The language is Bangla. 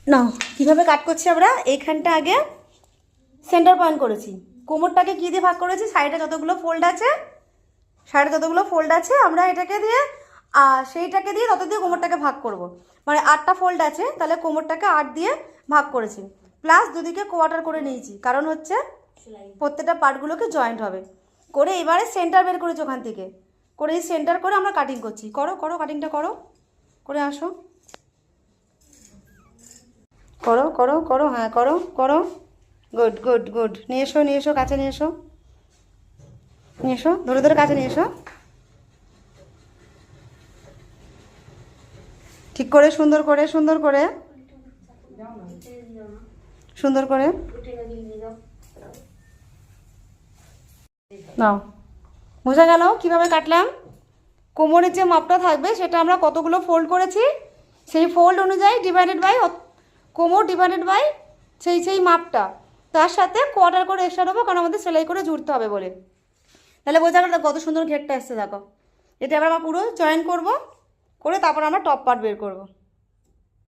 না, কিভাবে কাট করছি আমরা? এইখানটা আগে সেন্টার পয়েন্ট করেছি, কোমরটাকে কি দিয়ে ভাগ করেছি, সাইডে যতগুলো ফোল্ড আছে আমরা এটাকে দিয়ে সেইটাকে দিয়ে তত দিয়ে কোমরটাকে ভাগ করব। মানে 8টা ফোল্ড আছে, তাহলে কোমরটাকে 8 দিয়ে ভাগ করেছি, প্লাস দুদিকে কোয়ার্টার করে নিয়েছি, কারণ হচ্ছে প্রত্যেকটা পার্টগুলোকে জয়েন্ট হবে করে। এবারে সেন্টার বের করেছি ওখান থেকে, করে এই সেন্টার করে আমরা কাটিং করছি। করো করো, কাটিংটা করো, করে আসো, করো করো করো, হ্যাঁ করো করো, গুড গুড গুড। নিয়ে এসো কাছে নিয়ে এসো, ধরে ধরে কাছে নিয়ে এসো, ঠিক করে, সুন্দর করে সুন্দর করে সুন্দর করে নাও। বোঝা গেল কিভাবে কাটলাম? কোমরের যে মাপটা থাকবে সেটা আমরা কতগুলো ফোল্ড করেছি সেই ফোল্ড অনুযায়ী ডিভাইডেড বাই কোমর ডিভাইডেড বাই সেই মাপটা, তার সাথে কোয়ার্টার করে এক্সট্রা দেবো, কারণ আমাদের সেলাই করে জুড়তে হবে বলে। তাহলে বোঝা গেল কত সুন্দর ঘেরটা এসছে, দেখো। এটা আবার আমরা পুরো জয়েন করব, করে তারপর আমরা টপ পার্ট বের করবো।